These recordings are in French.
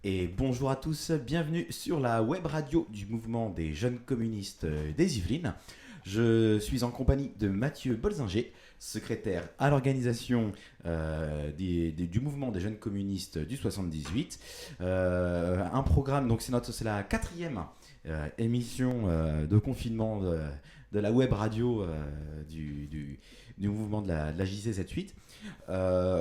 Et bonjour à tous, bienvenue sur la web radio du mouvement des jeunes communistes des Yvelines. Je suis en compagnie de Mathieu Bolzinger, secrétaire à l'organisation du mouvement des jeunes communistes du 78. Un programme, donc c'est la quatrième émission de confinement de la web radio du mouvement de la JC78.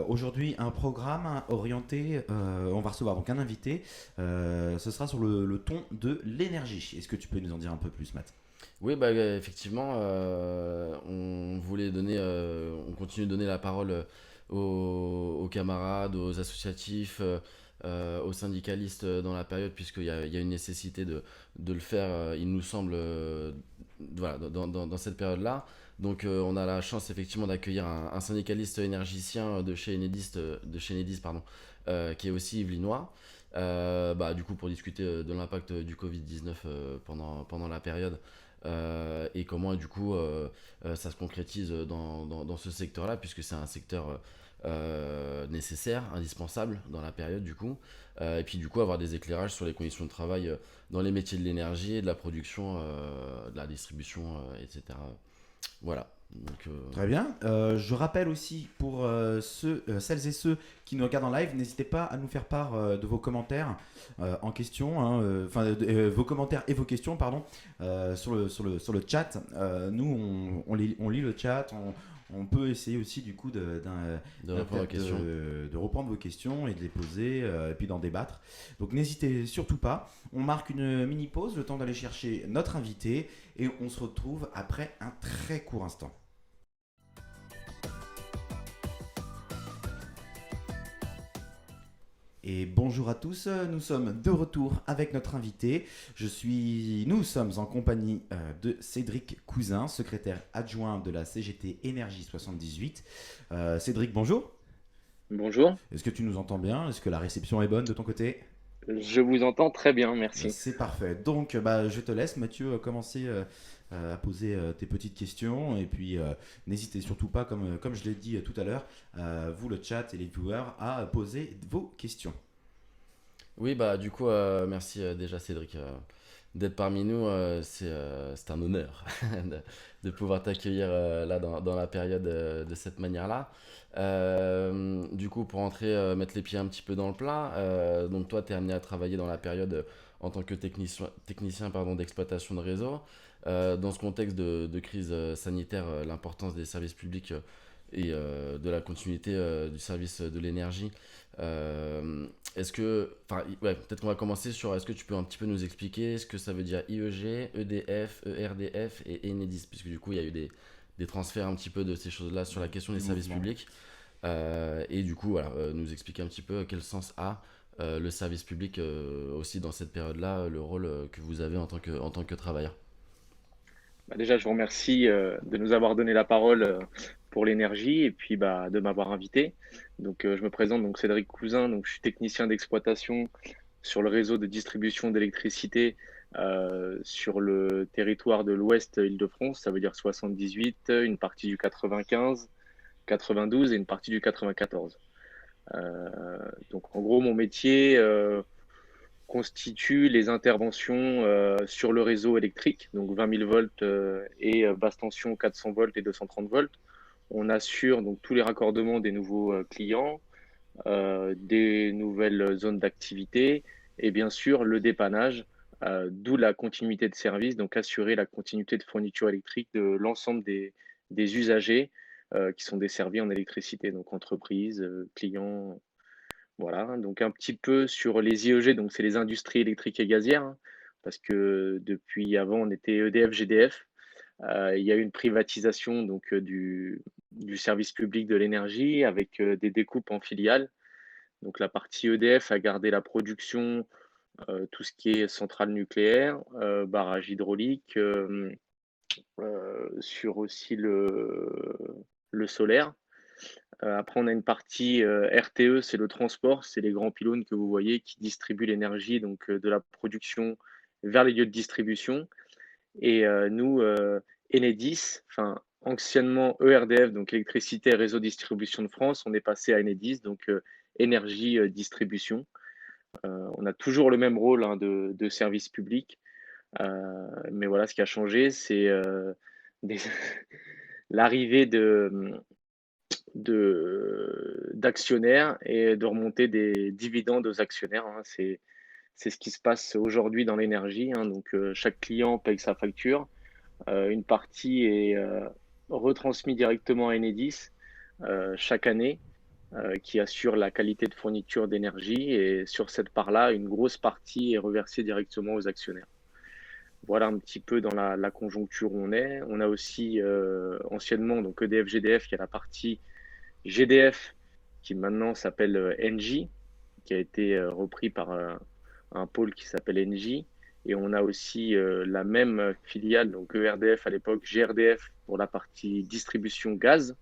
Aujourd'hui, un programme orienté, on va recevoir donc un invité, ce sera sur le ton de l'énergie. Est-ce que tu peux nous en dire un peu plus, Matt? Oui, bah, effectivement, on continue de donner la parole aux camarades, aux associatifs, aux syndicalistes dans la période, puisqu'il y a une nécessité de le faire, il nous semble, voilà, dans cette période-là. Donc, on a la chance effectivement d'accueillir un syndicaliste énergicien de chez Enedis, pardon, qui est aussi yvelinois. Bah, du coup, pour discuter de l'impact du Covid-19 pendant la période et comment du coup ça se concrétise dans ce secteur-là, puisque c'est un secteur nécessaire, indispensable dans la période du coup. Et puis du coup avoir des éclairages sur les conditions de travail dans les métiers de l'énergie et de la production, de la distribution, etc. Voilà. Donc, Très bien. Je rappelle aussi pour celles et ceux qui nous regardent en live, n'hésitez pas à nous faire part de vos commentaires en question, hein, vos commentaires et vos questions, pardon, sur le chat. Nous, on lit le chat, on peut essayer aussi du coup de répondre aux questions. de reprendre vos questions et de les poser et puis d'en débattre. Donc n'hésitez surtout pas. On marque une mini pause, le temps d'aller chercher notre invité et on se retrouve après un très court instant. Et bonjour à tous, nous sommes de retour avec notre invité. Nous sommes en compagnie de Cédric Cousin, secrétaire adjoint de la CGT Énergie 78. Cédric, bonjour. Bonjour, Est-ce que tu nous entends bien? Est-ce que la réception est bonne de ton côté? je vous entends très bien, merci. C'est parfait. Donc, je te laisse, Mathieu, commencer à poser tes petites questions. Et puis, n'hésitez surtout pas, comme je l'ai dit tout à l'heure, vous, le chat et les viewers, à poser vos questions. Oui, bah du coup, merci déjà Cédric d'être parmi nous. C'est un honneur de pouvoir t'accueillir là dans la période de cette manière-là. Du coup, pour entrer, mettre les pieds un petit peu dans le plat, donc toi, tu es amené à travailler dans la période en tant que technicien pardon, d'exploitation de réseau. Dans ce contexte de crise sanitaire, l'importance des services publics et de la continuité du service de l'énergie. Est-ce que, enfin, ouais, peut-être qu'on va commencer sur, est-ce que tu peux un petit peu nous expliquer ce que ça veut dire IEG, EDF, ERDF et Enedis, puisque du coup il y a eu des transferts un petit peu de ces choses-là sur la question des Du services mouvement. publics. Et du coup, voilà, nous expliquer un petit peu quel sens a le service public aussi dans cette période-là, le rôle que vous avez en tant que travailleur. Bah, déjà, je vous remercie de nous avoir donné la parole pour l'énergie et puis bah, de m'avoir invité. Donc, je me présente, donc Cédric Cousin, donc je suis technicien d'exploitation sur le réseau de distribution d'électricité sur le territoire de l'Ouest Île-de-France, ça veut dire 78, une partie du 95, 92 et une partie du 94. Donc, en gros, mon métier constitue les interventions sur le réseau électrique, donc 20 000 volts et basse tension 400 volts et 230 volts. On assure donc tous les raccordements des nouveaux clients, des nouvelles zones d'activité et bien sûr le dépannage, d'où la continuité de service, donc assurer la continuité de fourniture électrique de l'ensemble des usagers qui sont desservis en électricité, donc entreprises, clients, voilà, donc un petit peu sur les IEG, donc c'est les industries électriques et gazières, hein, parce que depuis avant on était EDF, GDF. Il y a eu une privatisation donc du service public de l'énergie avec des découpes en filiales. Donc la partie EDF a gardé la production, tout ce qui est centrale nucléaire, barrage hydraulique, sur aussi le solaire. Après, on a une partie RTE, c'est le transport, c'est les grands pylônes que vous voyez qui distribuent l'énergie donc de la production vers les lieux de distribution. Et nous, Enedis, enfin anciennement ERDF, donc Électricité et Réseau Distribution de France, on est passé à Enedis, donc Énergie Distribution. On a toujours le même rôle, hein, de service public, mais voilà, ce qui a changé, c'est des- l'arrivée d'actionnaires et de remonter des dividendes aux actionnaires, hein. C'est ce qui se passe aujourd'hui dans l'énergie, hein. Donc, chaque client paye sa facture. Une partie est retransmise directement à Enedis chaque année, qui assure la qualité de fourniture d'énergie. Et sur cette part-là, une grosse partie est reversée directement aux actionnaires. Voilà un petit peu dans la conjoncture où on est. On a aussi anciennement donc EDF GDF, qui est la partie GDF, qui maintenant s'appelle Engie, qui a été repris par un pôle qui s'appelle Engie. Et on a aussi la même filiale, donc ERDF à l'époque, GRDF pour la partie distribution gaz,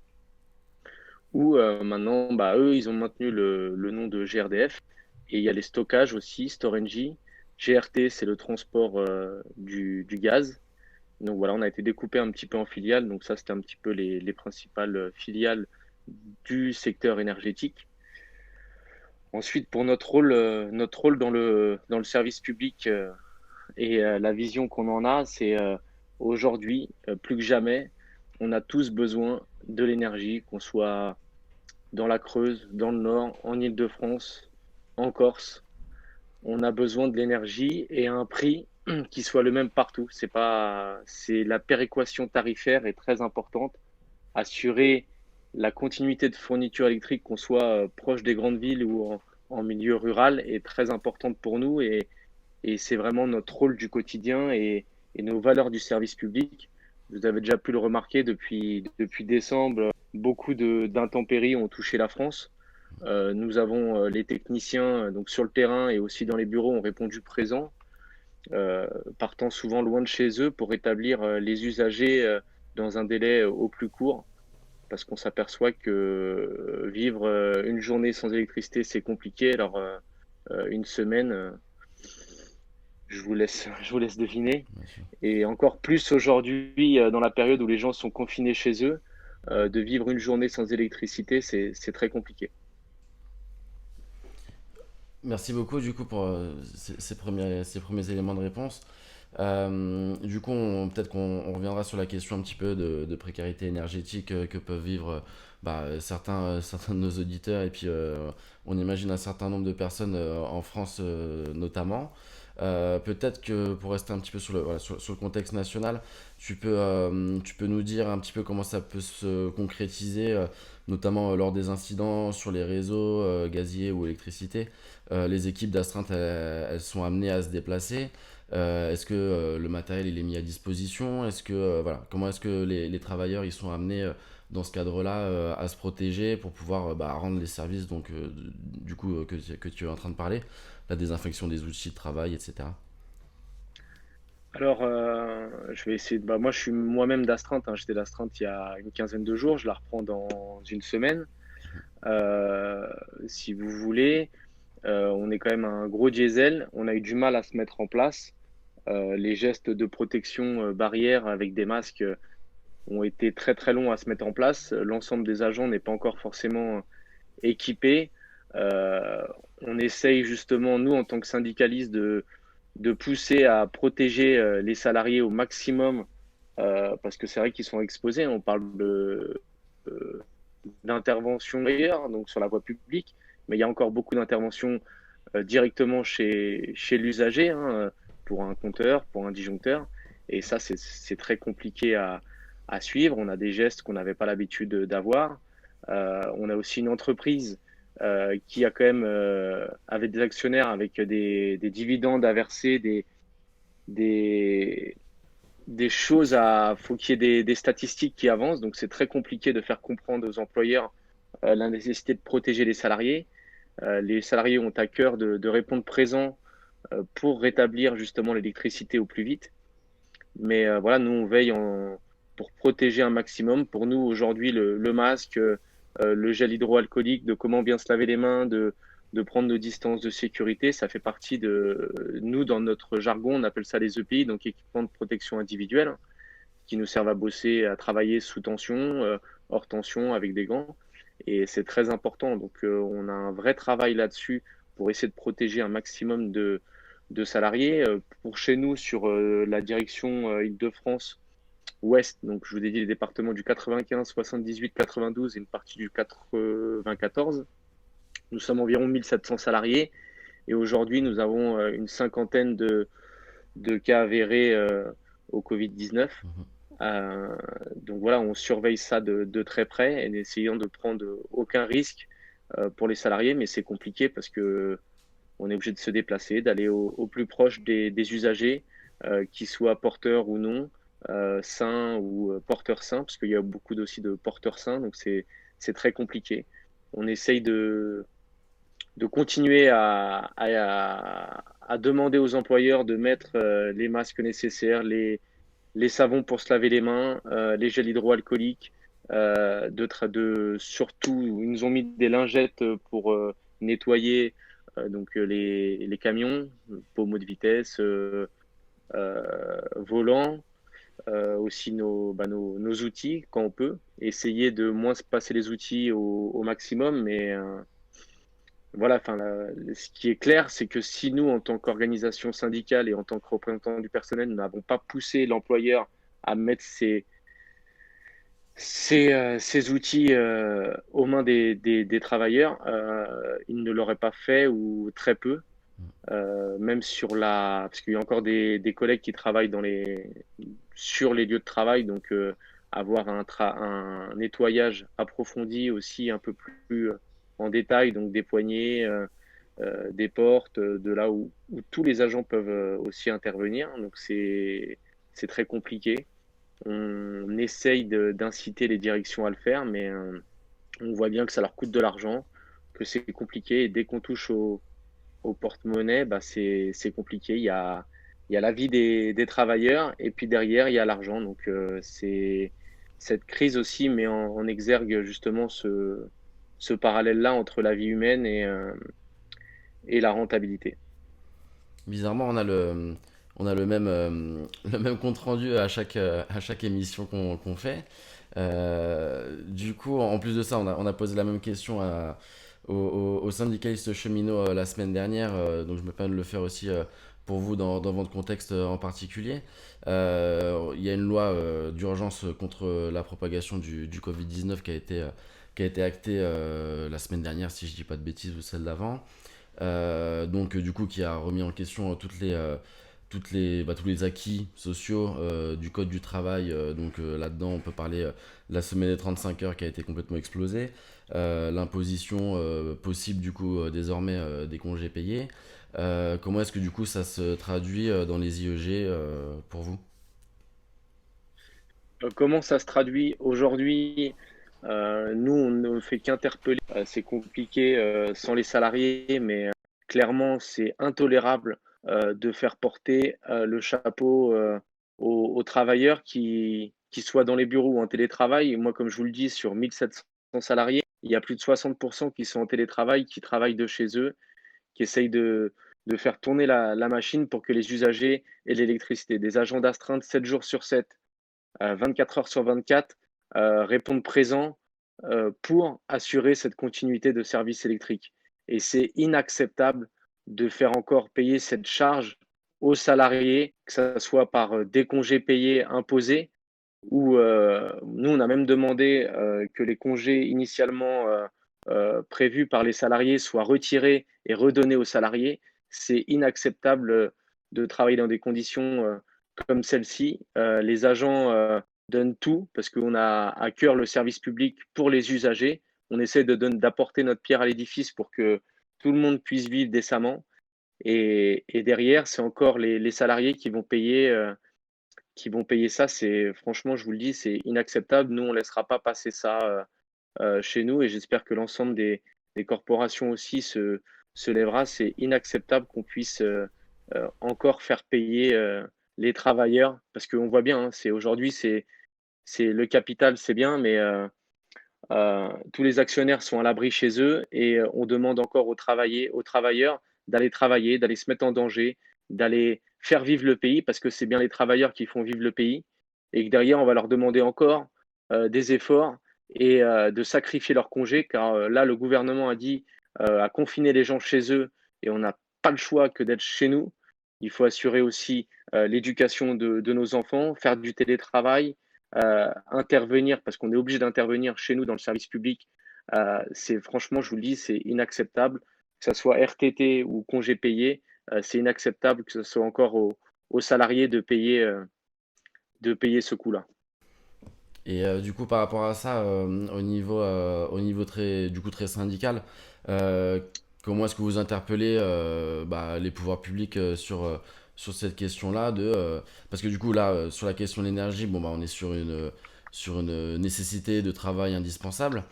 où maintenant, bah, eux, ils ont maintenu le nom de GRDF. Et il y a les stockages aussi, Storengy. GRT, c'est le transport du gaz. Donc voilà, on a été découpé un petit peu en filiales. Donc ça, c'était un petit peu les principales filiales du secteur énergétique. Ensuite, pour notre rôle dans le service public et la vision qu'on en a, c'est aujourd'hui, plus que jamais, on a tous besoin de l'énergie, qu'on soit dans la Creuse, dans le Nord, en Île-de-France, en Corse. On a besoin de l'énergie et à un prix qui soit le même partout. C'est la péréquation tarifaire est très importante. Assurer la continuité de fourniture électrique, qu'on soit proche des grandes villes ou en milieu rural, est très importante pour nous et c'est vraiment notre rôle du quotidien et nos valeurs du service public. Vous avez déjà pu le remarquer depuis décembre, beaucoup d'intempéries ont touché la France. Nous avons les techniciens donc sur le terrain et aussi dans les bureaux ont répondu présent, partant souvent loin de chez eux pour rétablir les usagers dans un délai au plus court, parce qu'on s'aperçoit que vivre une journée sans électricité, c'est compliqué. Alors, une semaine, je vous laisse deviner. Bien sûr. Et encore plus aujourd'hui, dans la période où les gens sont confinés chez eux, de vivre une journée sans électricité, c'est très compliqué. Merci beaucoup du coup pour ces premiers éléments de réponse. Du coup, peut-être qu'on reviendra sur la question un petit peu de précarité énergétique que peuvent vivre certains de nos auditeurs et puis on imagine un certain nombre de personnes en France notamment. Peut-être que pour rester un petit peu sur le contexte national, tu peux nous dire un petit peu comment ça peut se concrétiser, notamment lors des incidents sur les réseaux gaziers ou électricité. Les équipes d'astreinte, elles sont amenées à se déplacer. Est-ce que le matériel il est mis à disposition? Voilà, comment est-ce que les travailleurs ils sont amenés dans ce cadre-là à se protéger pour pouvoir rendre les services donc du coup que tu es en train de parler, la désinfection des outils de travail, etc. Alors, je vais essayer de. Bah, moi, je suis moi-même d'astreinte, hein. J'étais d'astreinte il y a une quinzaine de jours. Je la reprends dans une semaine. Euh, Si vous voulez, on est quand même un gros diesel. On a eu du mal à se mettre en place. Les gestes de protection barrière avec des masques ont été très très longs à se mettre en place. L'ensemble des agents n'est pas encore forcément équipé. Euh, on essaye justement, nous, en tant que syndicalistes, de pousser à protéger les salariés au maximum parce que c'est vrai qu'ils sont exposés. On parle euh, d'intervention ailleurs, donc sur la voie publique, mais il y a encore beaucoup d'interventions directement chez l'usager, hein, pour un compteur, pour un disjoncteur. Et ça, c'est très compliqué à suivre. On a des gestes qu'on n'avait pas l'habitude d'avoir. On a aussi une entreprise qui a quand même, avec des actionnaires, avec des dividendes à verser, des, des choses à. Faut qu'il y ait des statistiques qui avancent. Donc, c'est très compliqué de faire comprendre aux employeurs la nécessité de protéger les salariés ont à cœur de répondre présent pour rétablir justement l'électricité au plus vite. Mais voilà, nous, on veille pour protéger un maximum. Pour nous, aujourd'hui, le masque, le gel hydroalcoolique, de comment bien se laver les mains, de prendre nos distances de sécurité, ça fait partie de nous, dans notre jargon, on appelle ça les EPI, donc équipements de protection individuelle, qui nous servent à bosser, à travailler sous tension, hors tension, avec des gants. Et c'est très important. Donc, on a un vrai travail là-dessus pour essayer de protéger un maximum de salariés. Pour chez nous, sur la direction Île-de-France Ouest, donc je vous ai dit les départements du 95, 78, 92 et une partie du 94, nous sommes environ 1700 salariés et aujourd'hui nous avons une cinquantaine de cas avérés au Covid-19. Mhm. Donc voilà, on surveille ça de très près en essayant de prendre aucun risque pour les salariés, mais c'est compliqué parce que on est obligé de se déplacer, d'aller au plus proche des usagers, qu'ils soient porteurs ou non, sains ou porteurs sains, parce qu'il y a beaucoup aussi de porteurs sains, donc c'est très compliqué. On essaye de continuer à demander aux employeurs de mettre les masques nécessaires, les savons pour se laver les mains, les gels hydroalcooliques, surtout, ils nous ont mis des lingettes pour nettoyer les camions, pommeau de vitesse, volant, aussi nos outils quand on peut. Essayer de moins se passer les outils au maximum, mais voilà, enfin, ce qui est clair, c'est que si nous, en tant qu'organisation syndicale et en tant que représentants du personnel, nous n'avons pas poussé l'employeur à mettre ces outils aux mains des travailleurs, ils ne l'auraient pas fait ou très peu. Même parce qu'il y a encore des collègues qui travaillent sur les lieux de travail, donc avoir un nettoyage approfondi aussi un peu plus en détail, donc des poignées, des portes, de là où tous les agents peuvent aussi intervenir. Donc c'est très compliqué. On essaye d'inciter les directions à le faire, mais on voit bien que ça leur coûte de l'argent, que c'est compliqué. Et dès qu'on touche au porte-monnaie, bah c'est compliqué. Il y a la vie des travailleurs et puis derrière, il y a l'argent. Donc, cette crise aussi met en exergue justement ce parallèle-là entre la vie humaine et la rentabilité. Bizarrement, on a le même compte rendu à chaque émission qu'on fait. Du coup, en plus de ça, on a posé la même question aux syndicalistes cheminots la semaine dernière, donc je me permets de le faire aussi pour vous dans votre contexte en particulier. Il y a une loi d'urgence contre la propagation du Covid-19 qui a été actée la semaine dernière, si je dis pas de bêtises, ou celle d'avant. Donc du coup qui a remis en question tous les acquis sociaux du code du travail. Donc là-dedans on peut parler de la semaine des 35 heures qui a été complètement explosée, l'imposition possible du coup désormais des congés payés. Comment est-ce que du coup ça se traduit dans les IEG pour vous? Comment ça se traduit aujourd'hui? Nous, on ne fait qu'interpeller. C'est compliqué sans les salariés, mais clairement, c'est intolérable de faire porter le chapeau aux travailleurs qui soient dans les bureaux ou en télétravail. Et moi, comme je vous le dis, sur 1700 salariés, il y a plus de 60% qui sont en télétravail, qui travaillent de chez eux, qui essayent de faire tourner la machine pour que les usagers aient l'électricité. Des agents d'astreinte 7 jours sur 7, 24 heures sur 24, répondent présents pour assurer cette continuité de service électrique. Et c'est inacceptable de faire encore payer cette charge aux salariés, que ce soit par des congés payés imposés, ou nous, on a même demandé que les congés initialement prévus par les salariés soient retirés et redonnés aux salariés. C'est inacceptable de travailler dans des conditions comme celle-ci. Les agents donnent tout parce qu'on a à cœur le service public pour les usagers. On essaie d'apporter notre pierre à l'édifice pour que tout le monde puisse vivre décemment. Et derrière, c'est encore les salariés qui vont payer ça. C'est franchement, je vous le dis, c'est inacceptable. Nous, on ne laissera pas passer ça chez nous et j'espère que l'ensemble des corporations aussi se lèvera. C'est inacceptable qu'on puisse encore faire payer les travailleurs parce qu'on voit bien, hein, aujourd'hui, c'est le capital, c'est bien, mais tous les actionnaires sont à l'abri chez eux et on demande encore aux travailleurs d'aller travailler, d'aller se mettre en danger, d'aller faire vivre le pays parce que c'est bien les travailleurs qui font vivre le pays et que derrière, on va leur demander encore des efforts et de sacrifier leurs congés car là, le gouvernement a dit à confiner les gens chez eux et on n'a pas le choix que d'être chez nous. Il faut assurer aussi l'éducation de nos enfants, faire du télétravail, intervenir, parce qu'on est obligé d'intervenir chez nous dans le service public. C'est franchement, je vous le dis, c'est inacceptable, que ce soit RTT ou congé payé, c'est inacceptable que ce soit encore aux salariés de payer ce coût-là. Et du coup, par rapport à ça, au niveau très, du coup, très syndical, euh, comment est-ce que vous interpellez les pouvoirs publics sur cette question-là parce que du coup, là, sur la question de l'énergie, bon, bah, on est sur une nécessité de travail indispensable.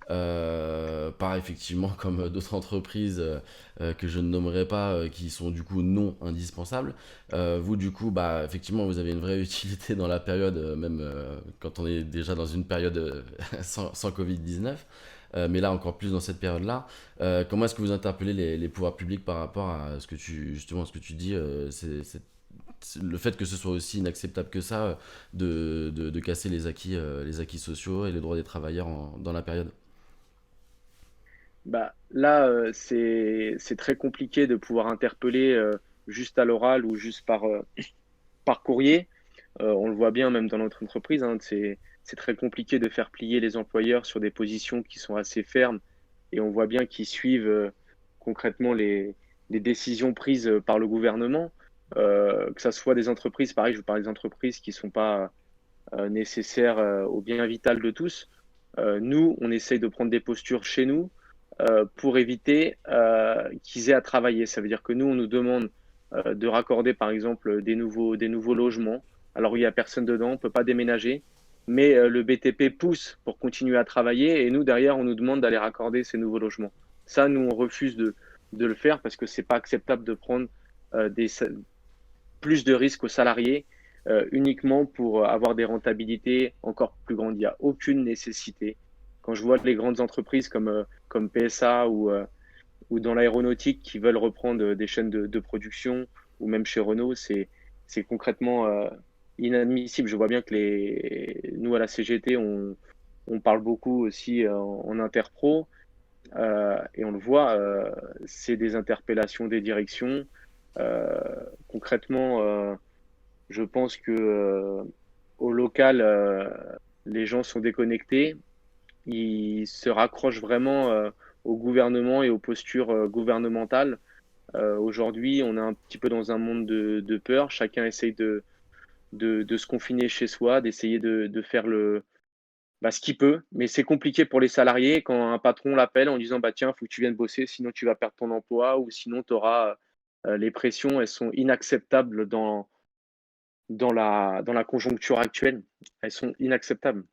Pas effectivement comme d'autres entreprises que je ne nommerai pas, qui sont du coup non indispensables. Vous, du coup, bah, effectivement, vous avez une vraie utilité dans la période, même quand on est déjà dans une période sans Covid-19, mais là encore plus dans cette période-là. Comment est-ce que vous interpellez les pouvoirs publics par rapport à justement, ce que tu dis, c'est le fait que ce soit aussi inacceptable que ça, de casser les acquis sociaux et les droits des travailleurs dans la période? Bah, là, c'est très compliqué de pouvoir interpeller juste à l'oral ou juste par courrier. On le voit bien même dans notre entreprise, hein, c'est très compliqué de faire plier les employeurs sur des positions qui sont assez fermes et on voit bien qu'ils suivent concrètement les décisions prises par le gouvernement. Que ça soit des entreprises, pareil, je vous parle des entreprises qui ne sont pas nécessaires au bien vital de tous. Nous, on essaye de prendre des postures chez nous pour éviter qu'ils aient à travailler. Ça veut dire que nous, on nous demande de raccorder, par exemple, des nouveaux logements. Alors, il n'y a personne dedans, on ne peut pas déménager, mais le BTP pousse pour continuer à travailler et nous, derrière, on nous demande d'aller raccorder ces nouveaux logements. Ça, nous, on refuse de le faire parce que c'est pas acceptable de prendre plus de risques aux salariés uniquement pour avoir des rentabilités encore plus grandes. Il n'y a aucune nécessité. Quand je vois les grandes entreprises comme PSA ou dans l'aéronautique qui veulent reprendre des chaînes de production ou même chez Renault, c'est concrètement inadmissible. Je vois bien que nous à la CGT, on parle beaucoup aussi en interpro et on le voit, c'est des interpellations des directions. Euh, concrètement, je pense que au local, les gens sont déconnectés. Ils se raccrochent vraiment au gouvernement et aux postures gouvernementales. Aujourd'hui, on est un petit peu dans un monde de peur. Chacun essaye de se confiner chez soi, d'essayer de faire ce qu'il peut. Mais c'est compliqué pour les salariés quand un patron l'appelle en disant bah, tiens, il faut que tu viennes bosser, sinon tu vas perdre ton emploi ou sinon tu auras les pressions, elles sont inacceptables dans la conjoncture actuelle, elles sont inacceptables.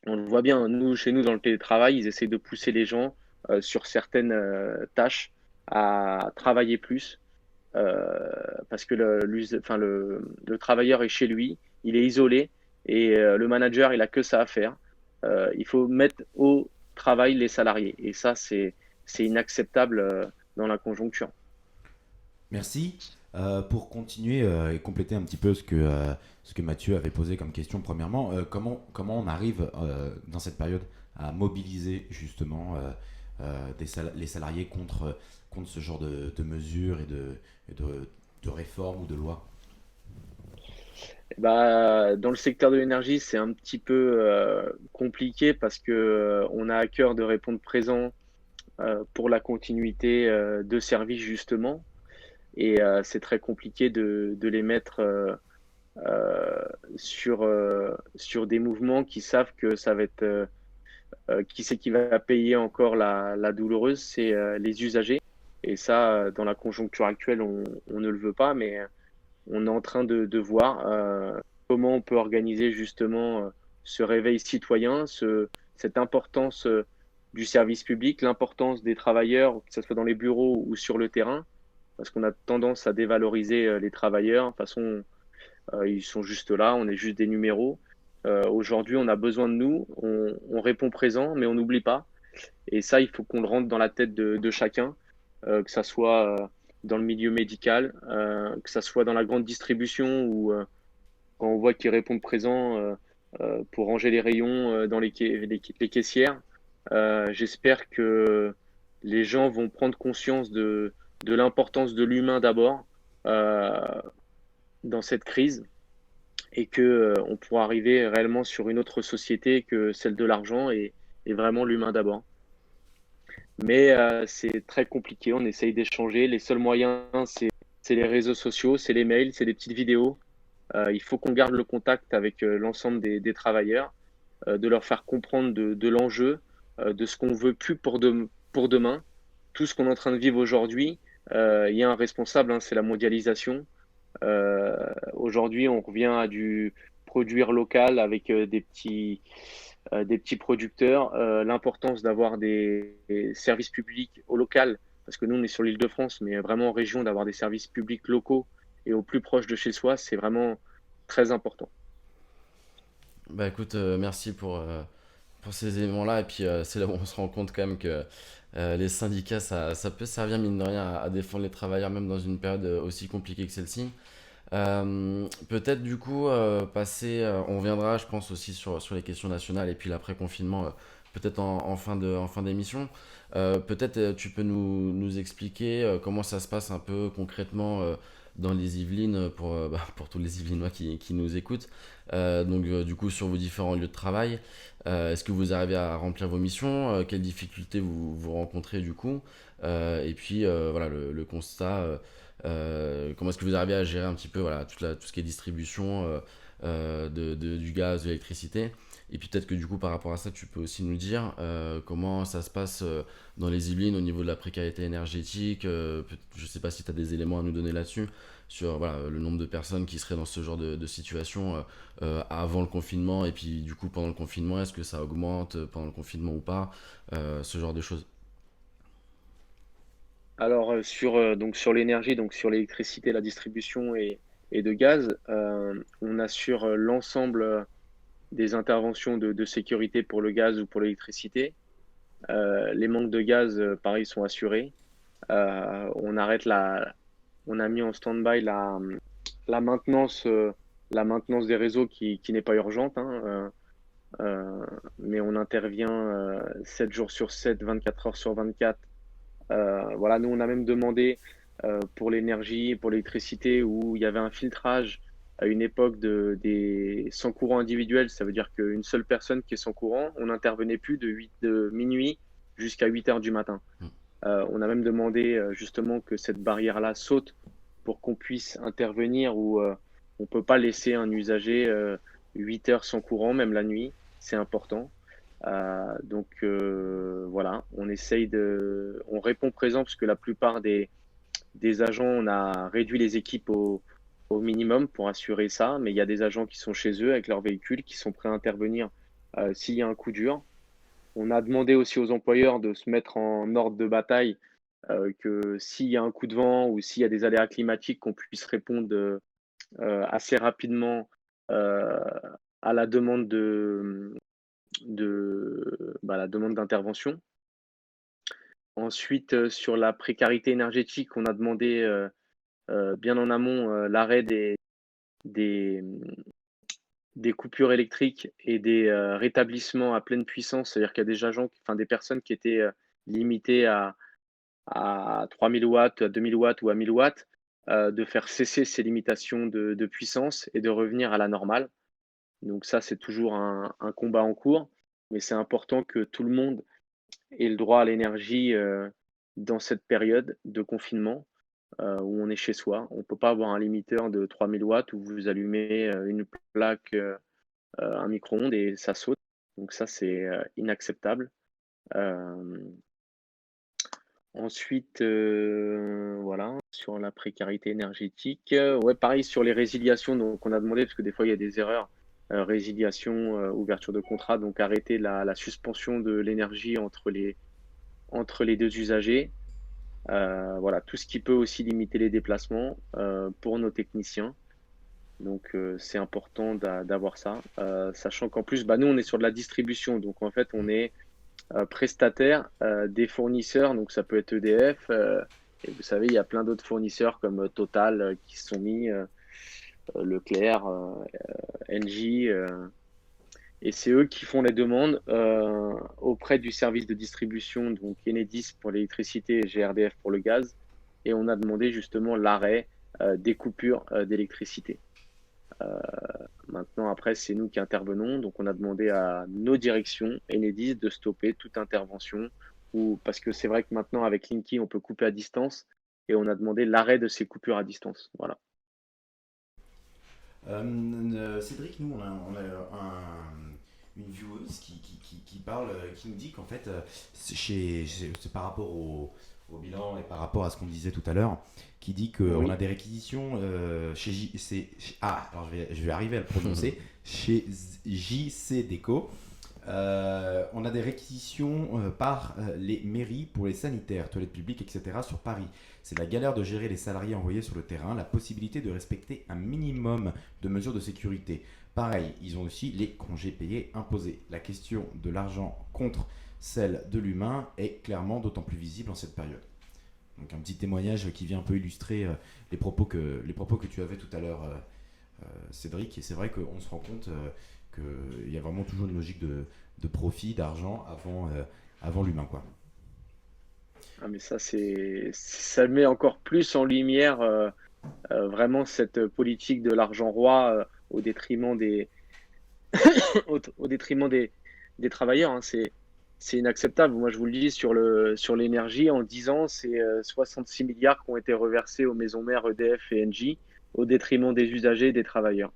On le voit bien, nous, chez nous, dans le télétravail, ils essaient de pousser les gens sur certaines tâches à travailler plus parce que le travailleur est chez lui, il est isolé et le manager, il a que ça à faire. Il faut mettre au travail les salariés et ça, c'est inacceptable dans la conjoncture. Merci. Pour continuer et compléter un petit peu ce que Mathieu avait posé comme question, premièrement, comment on arrive dans cette période à mobiliser justement les salariés contre ce genre de mesures et de réformes ou de lois? Bah, dans le secteur de l'énergie, c'est un petit peu compliqué parce que on a à cœur de répondre présent pour la continuité de service justement, et c'est très compliqué de les mettre euh, sur des mouvements qui savent que ça va être qui c'est qui va payer encore la douloureuse, c'est les usagers. Et ça, dans la conjoncture actuelle, on ne le veut pas, mais on est en train de voir comment on peut organiser justement ce réveil citoyen, cette importance du service public, l'importance des travailleurs, que ce soit dans les bureaux ou sur le terrain, parce qu'on a tendance à dévaloriser les travailleurs. De toute façon, ils sont juste là, on est juste des numéros. Aujourd'hui, on a besoin de nous, on répond présent, mais on n'oublie pas. Et ça, il faut qu'on le rentre dans la tête de chacun, que ça soit dans le milieu médical, que ça soit dans la grande distribution ou quand on voit qu'ils répondent présent pour ranger les rayons dans les caissières. J'espère que les gens vont prendre conscience de l'importance de l'humain d'abord euh, dans cette crise et que on pourra arriver réellement sur une autre société que celle de l'argent et vraiment l'humain d'abord. Mais c'est très compliqué, on essaye d'échanger. Les seuls moyens, c'est les réseaux sociaux, c'est les mails, c'est des petites vidéos. Il faut qu'on garde le contact avec l'ensemble des travailleurs, de leur faire comprendre de l'enjeu, de ce qu'on veut plus pour demain. Tout ce qu'on est en train de vivre aujourd'hui, il y a un responsable, hein, c'est la mondialisation. Aujourd'hui, on revient à du produire local avec des petits producteurs. L'importance d'avoir des services publics au local, parce que nous, on est sur l'Île-de-France, mais vraiment en région, d'avoir des services publics locaux et au plus proche de chez soi, c'est vraiment très important. Bah écoute, merci pour ces éléments-là. Et puis c'est là où on se rend compte quand même que les syndicats, ça peut servir mine de rien à défendre les travailleurs, même dans une période aussi compliquée que celle-ci. Peut-être du coup passer, on reviendra je pense aussi sur les questions nationales et puis l'après-confinement, peut-être en fin d'émission. Peut-être tu peux nous expliquer comment ça se passe un peu concrètement dans les Yvelines pour tous les Yvelinois qui nous écoutent. Du coup sur vos différents lieux de travail, est-ce que vous arrivez à remplir vos missions? Quelles difficultés vous rencontrez du coup? Et puis voilà le constat. Comment est-ce que vous arrivez à gérer un petit peu voilà, tout ce qui est distribution du gaz, de l'électricité? Et puis peut-être que du coup par rapport à ça, tu peux aussi nous dire comment ça se passe dans les Yvelines au niveau de la précarité énergétique. Je ne sais pas si tu as des éléments à nous donner là-dessus, sur voilà, le nombre de personnes qui seraient dans ce genre de situation avant le confinement, et puis du coup pendant le confinement, est-ce que ça augmente pendant le confinement ou pas, ce genre de choses. Alors donc sur l'énergie, donc sur l'électricité, la distribution et de gaz, on assure l'ensemble des interventions de sécurité pour le gaz ou pour l'électricité. Les manques de gaz, pareil, sont assurés. On arrête on a mis en stand-by la maintenance, la maintenance des réseaux qui n'est pas urgente, hein, mais on intervient 7 jours sur 7, 24 heures sur 24. Voilà, nous, on a même demandé pour l'énergie, pour l'électricité, où il y avait un filtrage à une époque des sans courant individuel. Ça veut dire qu'une seule personne qui est sans courant, on n'intervenait plus de minuit jusqu'à 8 heures du matin. Mm. On a même demandé justement que cette barrière-là saute pour qu'on puisse intervenir où on ne peut pas laisser un usager 8 heures sans courant, même la nuit. C'est important. Voilà, on répond présent parce que la plupart des agents, on a réduit les équipes au minimum pour assurer ça, mais il y a des agents qui sont chez eux avec leur véhicule, qui sont prêts à intervenir s'il y a un coup dur. On a demandé aussi aux employeurs de se mettre en ordre de bataille, que s'il y a un coup de vent ou s'il y a des aléas climatiques, qu'on puisse répondre assez rapidement euh, à la demande la demande d'intervention. Ensuite, sur la précarité énergétique, on a demandé bien en amont l'arrêt des, des coupures électriques et des rétablissements à pleine puissance. C'est-à-dire qu'il y a des agents, enfin des personnes qui étaient limitées à 3000 watts, à 2000 watts ou à 1000 watts, de faire cesser ces limitations de puissance et de revenir à la normale. Donc ça, c'est toujours un combat en cours, mais c'est important que tout le monde ait le droit à l'énergie dans cette période de confinement où on est chez soi. On ne peut pas avoir un limiteur de 3000 watts où vous allumez une plaque, un micro-ondes et ça saute. Donc ça, c'est inacceptable. Euh, Ensuite, voilà, sur la précarité énergétique. Ouais, pareil sur les résiliations, donc on a demandé, parce que des fois il y a des erreurs, résiliation, ouverture de contrat, donc arrêter la suspension de l'énergie entre les deux usagers. Voilà, tout ce qui peut aussi limiter les déplacements pour nos techniciens. Donc c'est important d'avoir ça, sachant qu'en plus, bah, nous on est sur de la distribution, donc en fait on est prestataire des fournisseurs, donc ça peut être EDF, et vous savez, il y a plein d'autres fournisseurs comme Total qui se sont mis, Leclerc, Engie, et c'est eux qui font les demandes auprès du service de distribution, donc Enedis pour l'électricité et GRDF pour le gaz. et on a demandé justement l'arrêt des coupures d'électricité. Euh, Maintenant, après, c'est nous qui intervenons. Donc, on a demandé à nos directions, Enedis, de stopper toute intervention. Parce que c'est vrai que maintenant, avec Linky, on peut couper à distance. Et on a demandé l'arrêt de ces coupures à distance. Voilà. Cédric, nous, une vieweuse qui parle, qui nous dit qu'en fait, c'est par rapport au bilan et par rapport à ce qu'on disait tout à l'heure, qui dit qu'on a Oui. des réquisitions alors je vais arriver à le prononcer, chez JC Déco. On a des réquisitions par les mairies pour les sanitaires, toilettes publiques, etc. sur Paris. C'est la galère de gérer les salariés envoyés sur le terrain, la possibilité de respecter un minimum de mesures de sécurité. Pareil, ils ont aussi les congés payés imposés. La question de l'argent contre celle de l'humain est clairement d'autant plus visible en cette période. Donc un petit témoignage qui vient un peu illustrer les propos que tu avais tout à l'heure, Cédric. Et c'est vrai qu'on se rend compte qu'il y a vraiment toujours une logique de profit, d'argent avant l'humain, quoi. Ah, mais ça met encore plus en lumière vraiment cette politique de l'argent roi au détriment au détriment des travailleurs, hein. C'est inacceptable. Moi, je vous le dis, sur l'énergie, en 10 ans, c'est 66 milliards qui ont été reversés aux maisons mères EDF et Engie au détriment des usagers et des travailleurs.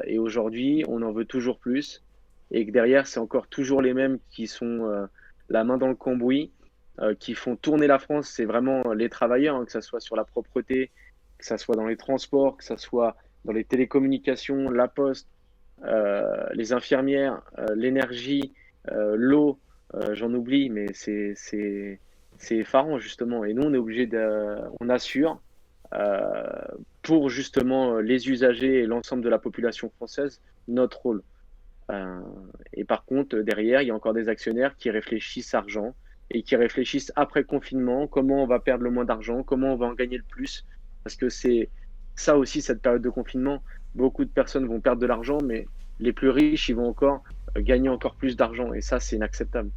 Et aujourd'hui, on en veut toujours plus. Et que derrière, c'est encore toujours les mêmes qui sont la main dans le cambouis, qui font tourner la France. C'est vraiment les travailleurs, hein, que ce soit sur la propreté, que ce soit dans les transports, que ce soit dans les télécommunications, la poste, les infirmières, l'énergie, l'eau, j'en oublie, mais c'est effarant justement. Et nous, on est obligé on assure euh, pour justement les usagers et l'ensemble de la population française notre rôle. Euh, et par contre, derrière, il y a encore des actionnaires qui réfléchissent argent et qui réfléchissent après le confinement, comment on va perdre le moins d'argent, comment on va en gagner le plus. Parce que c'est ça aussi, cette période de confinement. Beaucoup de personnes vont perdre de l'argent, mais les plus riches, ils vont encore gagner encore plus d'argent. Et ça, c'est inacceptable.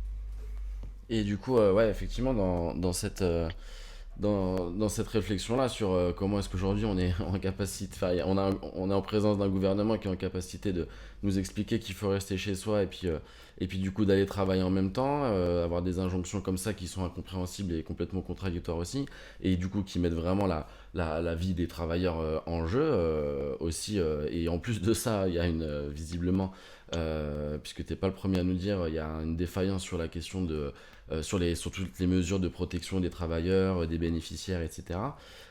Et du coup, ouais, effectivement, dans cette réflexion-là sur comment est-ce qu'aujourd'hui on est en capacité, enfin, on est en présence d'un gouvernement qui est en capacité de nous expliquer qu'il faut rester chez soi et puis du coup d'aller travailler en même temps, avoir des injonctions comme ça qui sont incompréhensibles et complètement contradictoires aussi, et du coup qui mettent vraiment la vie des travailleurs en jeu aussi. Et en plus de ça, il y a visiblement, puisque t'es pas le premier à nous dire, il y a une défaillance sur la question sur toutes les mesures de protection des travailleurs, des bénéficiaires, etc.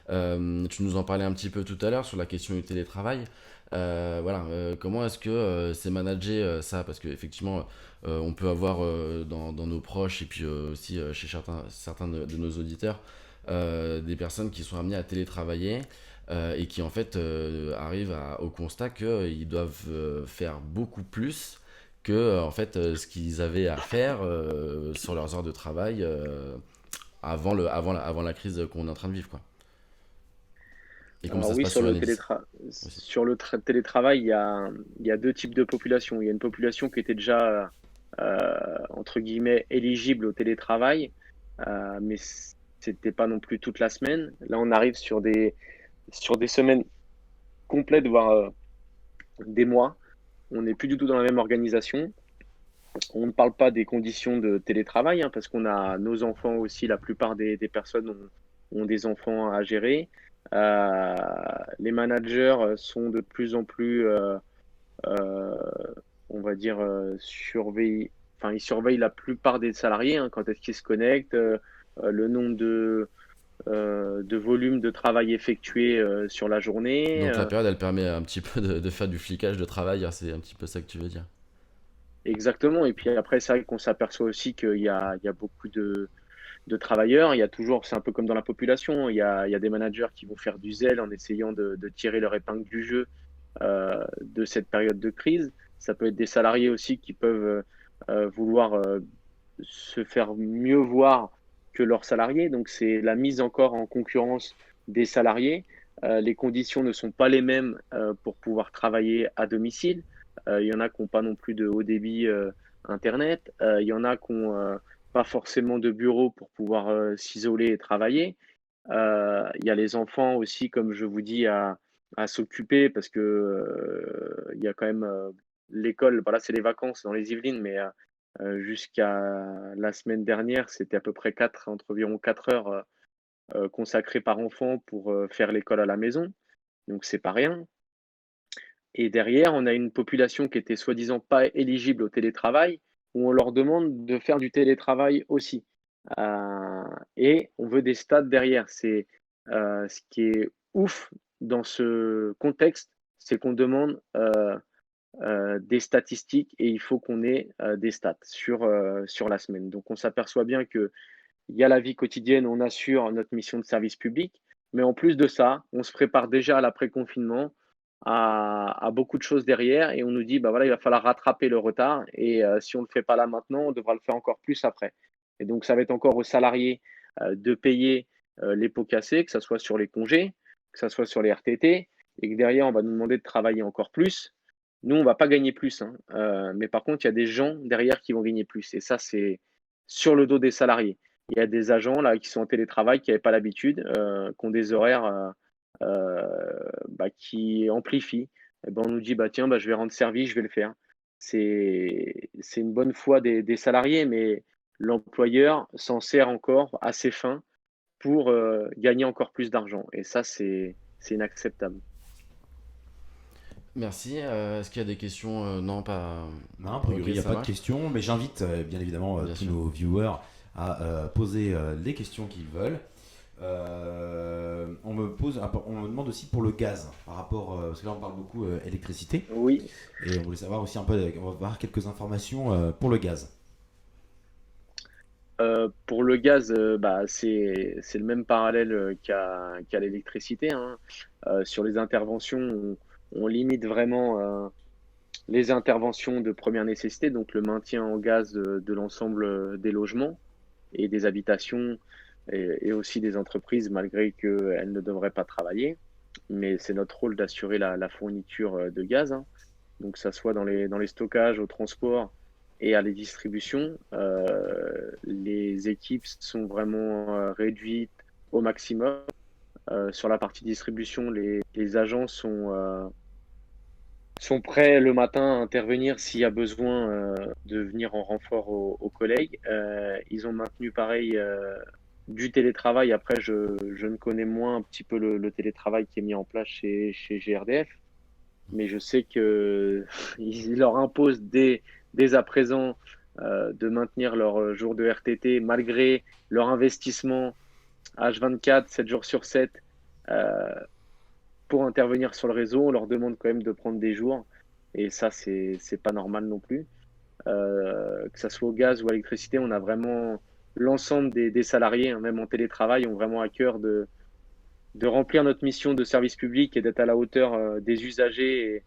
Tu nous en parlais un petit peu tout à l'heure sur la question du télétravail. Voilà, comment est-ce que c'est managé ça? Parce qu'effectivement, on peut avoir dans nos proches et puis aussi chez certains de nos auditeurs des personnes qui sont amenées à télétravailler et qui en fait arrivent au constat qu'ils doivent faire beaucoup plus que en fait ce qu'ils avaient à faire sur leurs heures de travail avant la crise qu'on est en train de vivre, quoi. Et comment Alors ça se oui, passe sur Enedis aussi. sur le télétravail, il y a deux types de populations. Il y a une population qui était déjà, entre guillemets, éligible au télétravail, mais c'était pas non plus toute la semaine. Là, on arrive sur des semaines complètes, voire des mois. On n'est plus du tout dans la même organisation. On ne parle pas des conditions de télétravail, hein, parce qu'on a nos enfants aussi, la plupart des personnes ont des enfants à gérer. Euh, les managers sont de plus en plus, euh, on va dire, enfin, ils surveillent la plupart des salariés, hein, quand est-ce qu'ils se connectent, le nombre de volumes de travail effectué sur la journée. Donc la période, elle permet un petit peu de faire du flicage de travail, hein, c'est un petit peu ça que tu veux dire. Exactement. Et puis après, c'est vrai qu'on s'aperçoit aussi qu'il y a beaucoup de travailleurs. Il y a toujours, c'est un peu comme dans la population, il y a des managers qui vont faire du zèle en essayant de tirer leur épingle du jeu de cette période de crise. Ça peut être des salariés aussi qui peuvent vouloir se faire mieux voir que leurs salariés. Donc c'est la mise encore en concurrence des salariés. Les conditions ne sont pas les mêmes pour pouvoir travailler à domicile. Il y en a qui n'ont pas non plus de haut débit Internet. Il y en a qui n'ont pas forcément de bureau pour pouvoir s'isoler et travailler. Il y a les enfants aussi, comme je vous dis, à s'occuper parce que, il y a quand même, l'école, voilà, c'est les vacances dans les Yvelines, mais jusqu'à la semaine dernière, c'était à peu près 4 entre environ 4 heures, consacrées par enfant pour, faire l'école à la maison, donc c'est pas rien. Et derrière, on a une population qui était soi-disant pas éligible au télétravail, où on leur demande de faire du télétravail aussi. Et on veut des stats derrière. Ce qui est ouf dans ce contexte, c'est qu'on demande, des statistiques et il faut qu'on ait, des stats sur la semaine. Donc on s'aperçoit bien qu'il y a la vie quotidienne, on assure notre mission de service public, mais en plus de ça, on se prépare déjà à l'après-confinement, à beaucoup de choses derrière et on nous dit: «Bah, voilà, il va falloir rattraper le retard et si on ne le fait pas là maintenant, on devra le faire encore plus après» et donc ça va être encore aux salariés, de payer, les pots cassés, que ça soit sur les congés, que ça soit sur les RTT et que derrière, on va nous demander de travailler encore plus. Nous, on va pas gagner plus, hein, mais par contre, il y a des gens derrière qui vont gagner plus et ça, c'est sur le dos des salariés. Il y a des agents là qui sont en télétravail, qui n'avaient pas l'habitude, qui ont des horaires, bah, qui amplifient. Et ben, on nous dit: «Bah, tiens, bah, je vais rendre service, je vais le faire». C'est une bonne foi des salariés, mais l'employeur s'en sert encore à ses fins pour, gagner encore plus d'argent et ça, c'est inacceptable. Merci. Est-ce qu'il y a des questions? Non, pas. Non, a priori, Ok, il n'y a ça pas de marche. questions, mais j'invite bien évidemment Bien tous sûr. nos viewers à poser les questions qu'ils veulent. On me demande aussi pour le gaz, par rapport, parce que là on parle beaucoup électricité, Oui, et on voulait savoir aussi un peu, on va avoir quelques informations pour le gaz. pour le gaz, bah, c'est le même parallèle, qu'à l'électricité, hein. Sur les interventions, on limite vraiment, les interventions de première nécessité, donc le maintien en gaz de l'ensemble, des logements et des habitations et aussi des entreprises malgré qu'elles ne devraient pas travailler. Mais c'est notre rôle d'assurer la fourniture, de gaz, hein. Donc que ça soit dans les stockages, au transport et à les distributions. Les équipes sont vraiment, réduites au maximum. Sur la partie distribution, les agents sont prêts le matin à intervenir s'il y a besoin, de venir en renfort aux collègues. Ils ont maintenu pareil, du télétravail. Après, je ne connais moins un petit peu le télétravail qui est mis en place chez GRDF, mais je sais que ils leur imposent dès à présent, de maintenir leur, jour de RTT malgré leur investissement H24, 7 jours sur 7, heu, pour intervenir sur le réseau. On leur demande quand même de prendre des jours et ça, c'est pas normal non plus. Que ça soit au gaz ou à l'électricité, on a vraiment l'ensemble des salariés, hein, même en télétravail, ont vraiment à cœur de remplir notre mission de service public et d'être à la hauteur, des usagers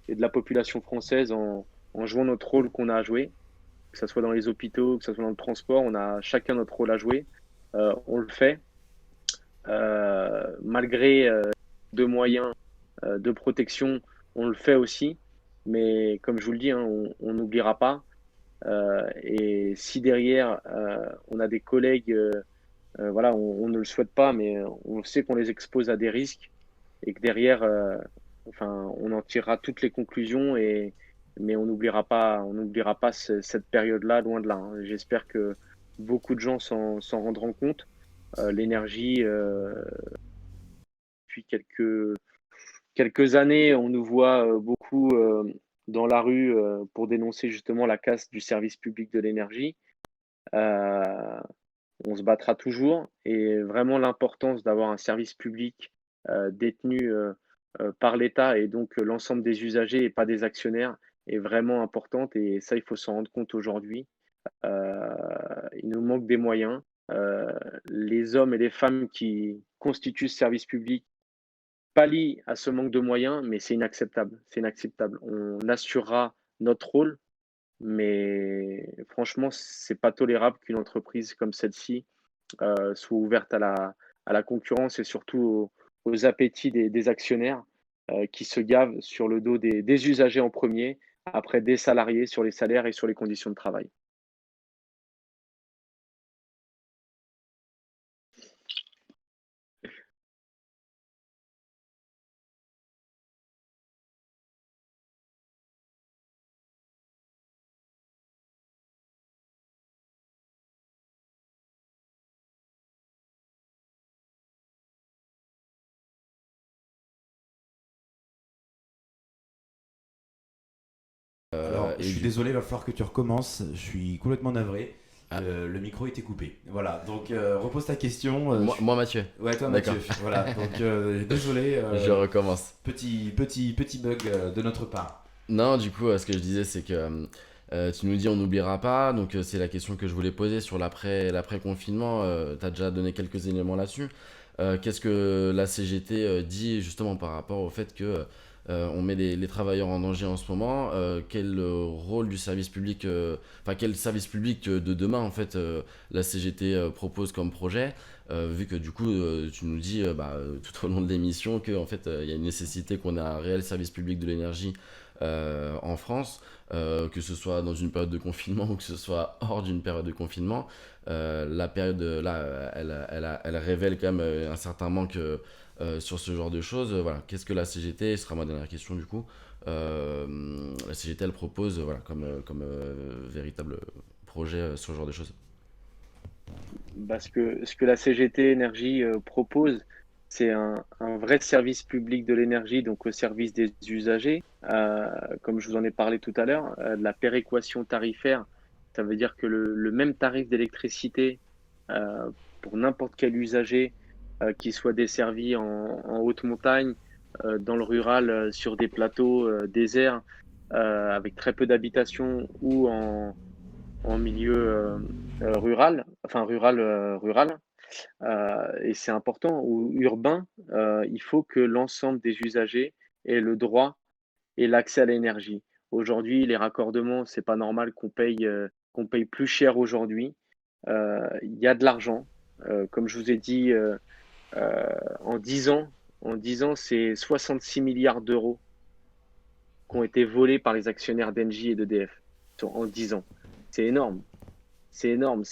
et de la population française en jouant notre rôle qu'on a à jouer, que ce soit dans les hôpitaux, que ce soit dans le transport, on a chacun notre rôle à jouer. On le fait, malgré de moyens de protection, on le fait aussi. Mais comme je vous le dis, hein, on n'oubliera pas. Et si derrière, on a des collègues, voilà, on ne le souhaite pas, mais on sait qu'on les expose à des risques et que derrière, enfin, on en tirera toutes les conclusions mais on n'oubliera pas cette période-là, loin de là, hein. J'espère que beaucoup de gens s'en rendront compte. L'énergie, depuis quelques années, on nous voit beaucoup dans la rue pour dénoncer justement la casse du service public de l'énergie. Euh, on se battra toujours et vraiment l'importance d'avoir un service public détenu par l'État et donc l'ensemble des usagers et pas des actionnaires est vraiment importante et ça, il faut s'en rendre compte aujourd'hui. Euh, il nous manque des moyens. Les hommes et les femmes qui constituent ce service public pallient à ce manque de moyens, mais c'est inacceptable. C'est inacceptable. On assurera notre rôle, mais franchement, c'est pas tolérable qu'une entreprise comme celle-ci soit ouverte à la concurrence et surtout aux appétits des actionnaires qui se gavent sur le dos des usagers en premier, après des salariés sur les salaires et sur les conditions de travail. Je suis désolé, il va falloir que tu recommences. Je suis complètement navré. Ah. Le micro était coupé. Voilà, donc repose ta question. Moi, Mathieu. Ouais, toi, D'accord. Mathieu. Voilà, donc désolé. Je recommence. Petit bug de notre part. Non, du coup, ce que je disais, c'est que tu nous dis on n'oubliera pas. Donc, c'est la question que je voulais poser sur l'après-confinement. Tu as déjà donné quelques éléments là-dessus. Qu'est-ce que la CGT dit justement par rapport au fait que on met les travailleurs en danger en ce moment? Quel rôle du service public, enfin, quel service public de demain, en fait, la CGT propose comme projet? Vu que du coup, tu nous dis tout au long de l'émission que en fait, il y a une nécessité qu'on ait un réel service public de l'énergie en France, que ce soit dans une période de confinement ou que ce soit hors d'une période de confinement. La période là, elle révèle quand même un certain manque sur ce genre de choses. Voilà. Qu'est-ce que la CGT, ce sera ma dernière question du coup, la CGT elle propose voilà, comme véritable projet sur ce genre de choses? Ce que la CGT Énergie propose, c'est un vrai service public de l'énergie, donc au service des usagers. Comme je vous en ai parlé tout à l'heure, de la péréquation tarifaire, ça veut dire que le même tarif d'électricité euh, pour n'importe quel usager qui soit desservi en haute montagne, dans le rural, sur des plateaux déserts, avec très peu d'habitations ou en milieu rural, enfin rural, et c'est important, ou urbain, il faut que l'ensemble des usagers aient le droit et l'accès à l'énergie. Aujourd'hui, les raccordements, c'est pas normal qu'on paye plus cher aujourd'hui. Il y a de l'argent. Comme je vous ai dit, en 10 ans, c'est 66 milliards d'euros qui ont été volés par les actionnaires d'Engie et d'EDF en 10 ans. C'est énorme. C'est énorme.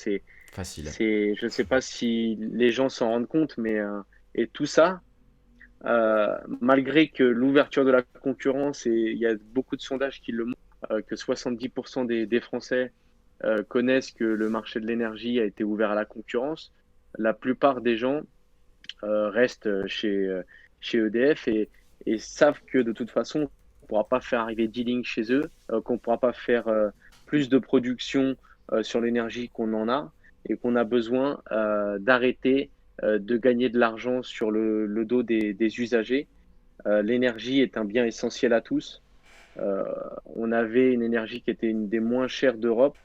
Facile. Je ne sais pas si les gens s'en rendent compte, mais et tout ça, malgré que l'ouverture de la concurrence, et il y a beaucoup de sondages qui le montrent, que 70% des Français connaissent que le marché de l'énergie a été ouvert à la concurrence, la plupart des gens restent chez EDF et savent que de toute façon, on ne pourra pas faire arriver dealing chez eux, qu'on ne pourra pas faire plus de production sur l'énergie qu'on en a et qu'on a besoin d'arrêter de gagner de l'argent sur le dos des usagers. L'énergie est un bien essentiel à tous. Euh, on avait une énergie qui était une des moins chères d'Europe.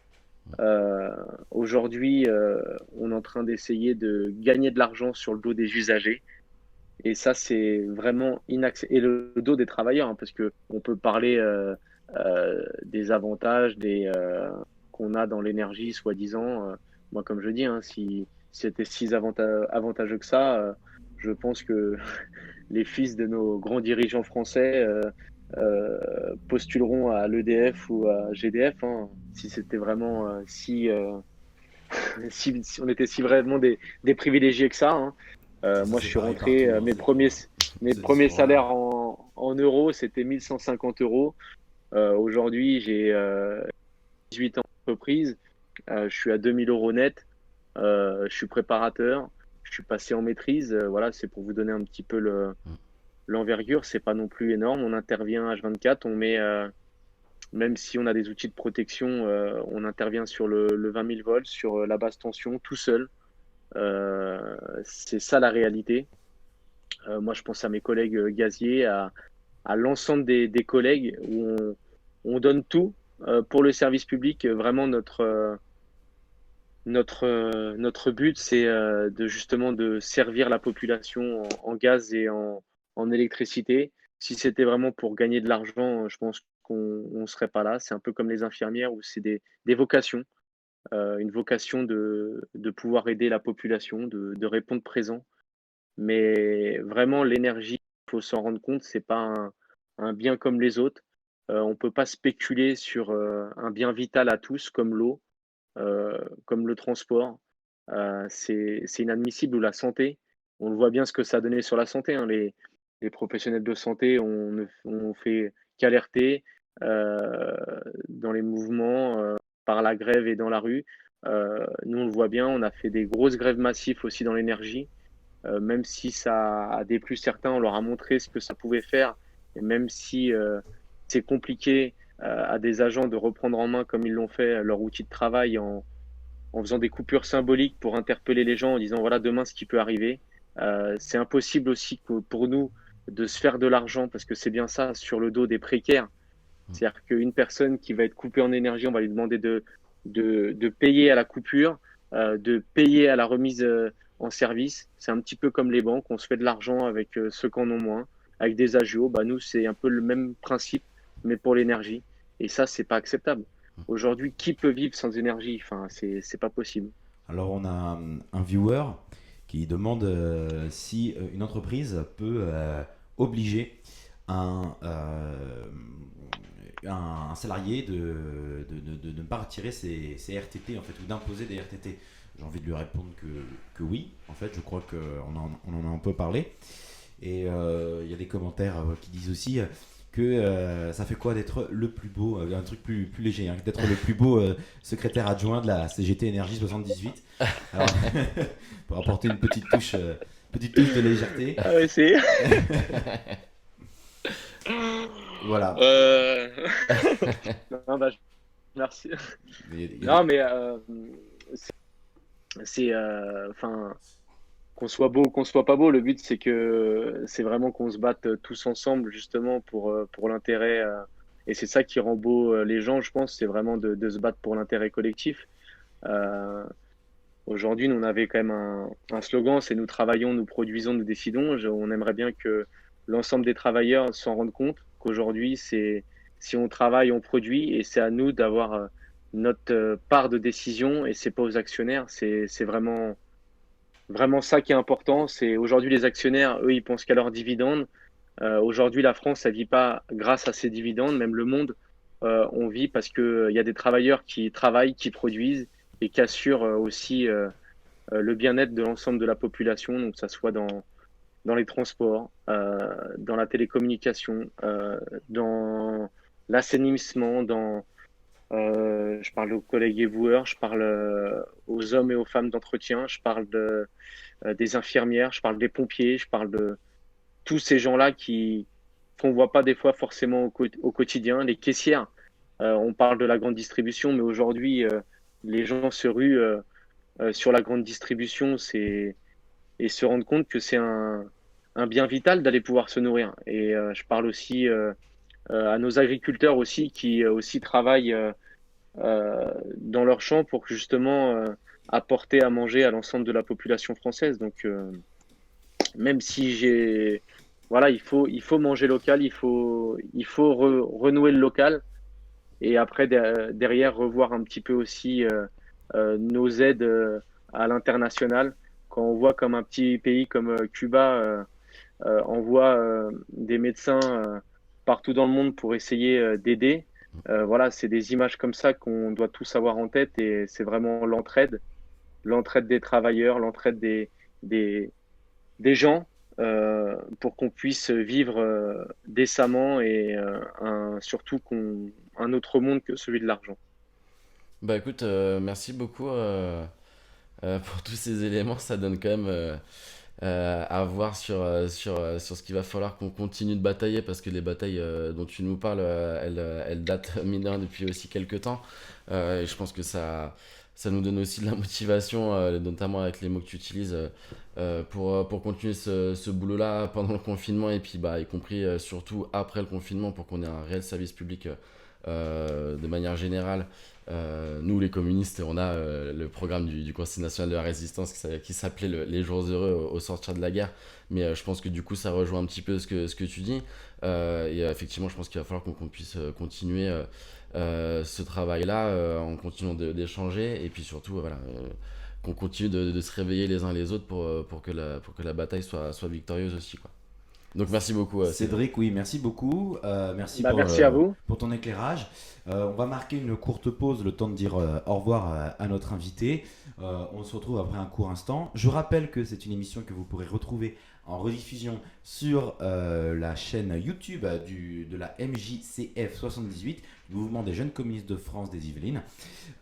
Euh, Aujourd'hui, on est en train d'essayer de gagner de l'argent sur le dos des usagers. Et ça, c'est vraiment inacceptable. Et le dos des travailleurs, hein, parce que on peut parler des avantages qu'on a dans l'énergie, soi-disant. Moi, comme je dis, hein, si c'était si avantageux que ça, je pense que les fils de nos grands dirigeants français postuleront à l'EDF ou à GDF, hein, si c'était vraiment si on était si vraiment des privilégiés que ça. Hein. Moi, je C'est suis pareil rentré, partout, hein. mes premiers salaires en euros, c'était 1150 euros. Aujourd'hui, j'ai 18 ans d'entreprise, je suis à 2000 euros net, je suis préparateur, je suis passé en maîtrise. Voilà, c'est pour vous donner un petit peu l'envergure. C'est pas non plus énorme. On intervient H24, on met, même si on a des outils de protection, on intervient sur le 20 000 volts, sur la basse tension, tout seul. C'est ça la réalité. Moi, je pense à mes collègues gaziers, à l'ensemble des collègues où on donne tout pour le service public. Vraiment, notre but, c'est de justement de servir la population en gaz et en électricité. Si c'était vraiment pour gagner de l'argent, je pense qu'on ne serait pas là. C'est un peu comme les infirmières où c'est des vocations, une vocation de pouvoir aider la population, de répondre présent. Mais vraiment, l'énergie, il faut s'en rendre compte, c'est pas un bien comme les autres. On peut pas spéculer sur un bien vital à tous comme l'eau, comme le transport. C'est inadmissible. Ou la santé, on le voit bien ce que ça a donné sur la santé. Hein. Les professionnels de santé ont fait qu'alerter dans les mouvements, par la grève et dans la rue. Nous, on le voit bien, on a fait des grosses grèves massives aussi dans l'énergie. Même si ça a déplu certains, on leur a montré ce que ça pouvait faire. Et même si c'est compliqué à des agents de reprendre en main, comme ils l'ont fait, leur outil de travail en faisant des coupures symboliques pour interpeller les gens en disant voilà demain ce qui peut arriver. C'est impossible aussi pour nous de se faire de l'argent parce que c'est bien ça sur le dos des précaires. C'est-à-dire qu'une personne qui va être coupée en énergie, on va lui demander de payer à la coupure, de payer à la remise en service. C'est un petit peu comme les banques, on se fait de l'argent avec ceux qui en ont moins, avec des agios. Bah, nous, c'est un peu le même principe, mais pour l'énergie. Et ça, c'est pas acceptable. Aujourd'hui, qui peut vivre sans énergie? Enfin, c'est pas possible. Alors on a un viewer qui demande si une entreprise peut obliger un, un salarié de ne pas retirer ses RTT en fait, ou d'imposer des RTT. J'ai envie de lui répondre que oui, en fait je crois qu'on en a un peu parlé. Et il y a des commentaires qui disent aussi que ça fait quoi d'être le plus beau, un truc plus léger, hein, d'être le plus beau secrétaire adjoint de la CGT Énergie 78. Alors, pour apporter une petite touche de légèreté. Ah ouais, c'est. Voilà. Non, bah, merci. Il y a Non, mais c'est, enfin, qu'on soit beau ou qu'on soit pas beau, le but c'est vraiment qu'on se batte tous ensemble justement pour l'intérêt. Et c'est ça qui rend beau les gens, je pense, c'est vraiment de se battre pour l'intérêt collectif. Euh, Aujourd'hui, nous on avait quand même un slogan, c'est nous travaillons, nous produisons, nous décidons. On aimerait bien que l'ensemble des travailleurs s'en rendent compte qu'aujourd'hui, c'est si on travaille, on produit, et c'est à nous d'avoir notre part de décision, et c'est pas aux actionnaires. C'est vraiment ça qui est important. C'est aujourd'hui les actionnaires, eux, ils pensent qu'à leurs dividendes. Aujourd'hui, la France, elle vit pas grâce à ses dividendes. Même le monde, on vit parce que il y a des travailleurs qui travaillent, qui produisent et qui assurent aussi le bien-être de l'ensemble de la population. Donc, ça soit dans les transports, dans la télécommunication, dans l'assainissement, je parle aux collègues éboueurs, je parle aux hommes et aux femmes d'entretien, je parle des infirmières, je parle des pompiers, je parle de tous ces gens-là qu'on voit pas des fois forcément au quotidien, les caissières. On parle de la grande distribution, mais aujourd'hui, les gens se ruent sur la grande distribution et se rendent compte que c'est un bien vital d'aller pouvoir se nourrir. Et je parle aussi à nos agriculteurs aussi qui aussi travaillent dans leur champ pour justement apporter à manger à l'ensemble de la population française. Donc, même si voilà, il faut manger local, il faut renouer le local et après derrière revoir un petit peu aussi nos aides à l'international. Quand on voit comme un petit pays comme Cuba envoie des médecins partout dans le monde pour essayer d'aider. Voilà, c'est des images comme ça qu'on doit tous avoir en tête et c'est vraiment l'entraide des travailleurs, l'entraide des, des gens pour qu'on puisse vivre décemment et surtout un autre monde que celui de l'argent. Bah écoute, merci beaucoup pour tous ces éléments. Ça donne quand même à voir sur ce qu'il va falloir qu'on continue de batailler parce que les batailles dont tu nous parles, elles datent mine de rien depuis aussi quelques temps. Et je pense que ça nous donne aussi de la motivation, notamment avec les mots que tu utilises, pour continuer ce boulot-là pendant le confinement et puis bah, y compris surtout après le confinement pour qu'on ait un réel service public de manière générale. Nous, les communistes, on a le programme du Conseil national de la résistance qui s'appelait les jours heureux au sortir de la guerre. Mais je pense que du coup, ça rejoint un petit peu ce que tu dis. Et effectivement, je pense qu'il va falloir qu'on puisse continuer ce travail-là en continuant d'échanger. Et puis surtout, voilà, qu'on continue de se réveiller les uns les autres pour que la bataille soit victorieuse aussi, quoi. Donc merci beaucoup. Cédric, oui, merci beaucoup. Merci Bah, merci à vous. pour ton éclairage. On va marquer une courte pause, le temps de dire au revoir à notre invité. On se retrouve après un court instant. Je rappelle que c'est une émission que vous pourrez retrouver en rediffusion sur la chaîne YouTube de la MJCF 78. du mouvement des jeunes communistes de France des Yvelines.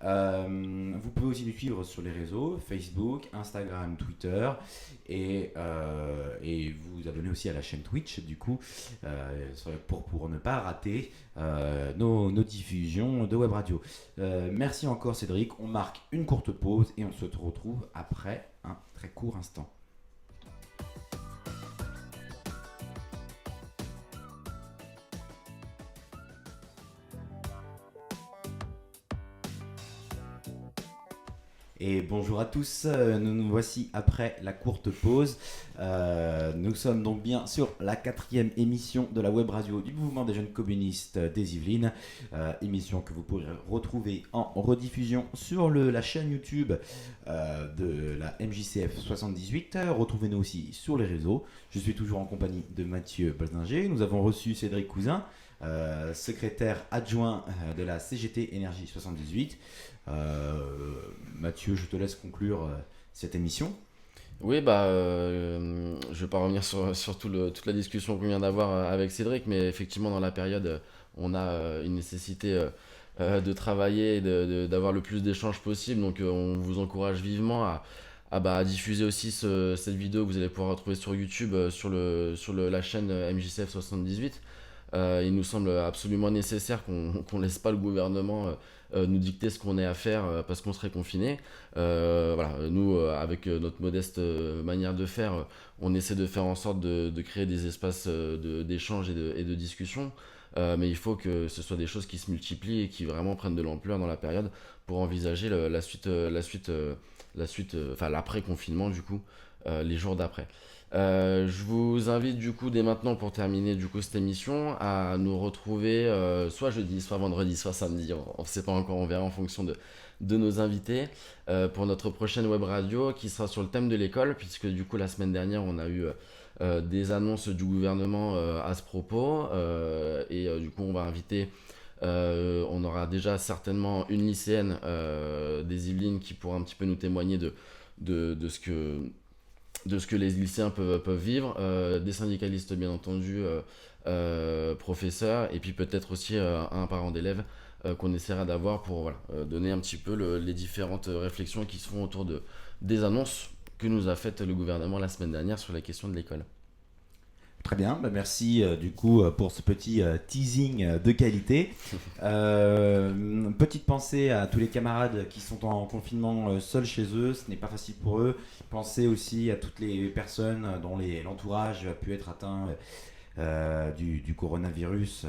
Vous pouvez aussi nous suivre sur les réseaux Facebook, Instagram, Twitter et vous abonner aussi à la chaîne Twitch du coup pour ne pas rater nos diffusions de web radio. Merci encore Cédric, on marque une courte pause et on se retrouve après un très court instant. Et bonjour à tous, nous voici après la courte pause. Nous sommes donc bien sur la 4e émission de la web radio du mouvement des jeunes communistes des Yvelines. Émission que vous pourrez retrouver en rediffusion sur la chaîne YouTube de la MJCF 78. Retrouvez-nous aussi sur les réseaux. Je suis toujours en compagnie de Mathieu Bolzinger. Nous avons reçu Cédric Cousin, secrétaire adjoint de la CGT Énergie 78. Mathieu, je te laisse conclure cette émission. Oui, je vais pas revenir sur toute la discussion qu'on vient d'avoir avec Cédric, mais effectivement dans la période, on a une nécessité de travailler et d'avoir le plus d'échanges possible, donc on vous encourage vivement à diffuser aussi cette vidéo que vous allez pouvoir retrouver sur YouTube sur la chaîne MJCF 78. Il nous semble absolument nécessaire qu'on laisse pas le gouvernement nous dicter ce qu'on est à faire parce qu'on serait confiné. Nous, avec notre modeste manière de faire, on essaie de faire en sorte de créer des espaces d'échange et de discussion. Mais il faut que ce soit des choses qui se multiplient et qui vraiment prennent de l'ampleur dans la période pour envisager l'après-confinement, du coup, les jours d'après. Je vous invite du coup dès maintenant pour terminer du coup cette émission à nous retrouver soit jeudi, soit vendredi, soit samedi, on ne sait pas encore, on verra en fonction de nos invités pour notre prochaine web radio qui sera sur le thème de l'école, puisque du coup la semaine dernière on a eu des annonces du gouvernement à ce propos du coup on va inviter on aura déjà certainement une lycéenne des Yvelines qui pourra un petit peu nous témoigner de ce que les lycéens peuvent vivre, des syndicalistes bien entendu, professeurs, et puis peut-être aussi un parent d'élève qu'on essaiera d'avoir pour donner un petit peu les différentes réflexions qui se font autour des annonces que nous a faites le gouvernement la semaine dernière sur la question de l'école. Très bien, merci du coup pour ce petit teasing de qualité. Petite pensée à tous les camarades qui sont en confinement seuls chez eux, ce n'est pas facile pour eux. Pensez aussi à toutes les personnes dont l'entourage a pu être atteint du coronavirus,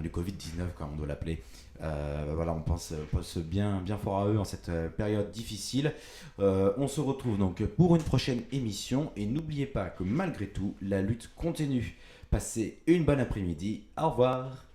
du Covid-19 comme on doit l'appeler. On pense bien fort à eux en cette période difficile. On se retrouve donc pour une prochaine émission et n'oubliez pas que malgré tout, la lutte continue. Passez une bonne après-midi. Au revoir.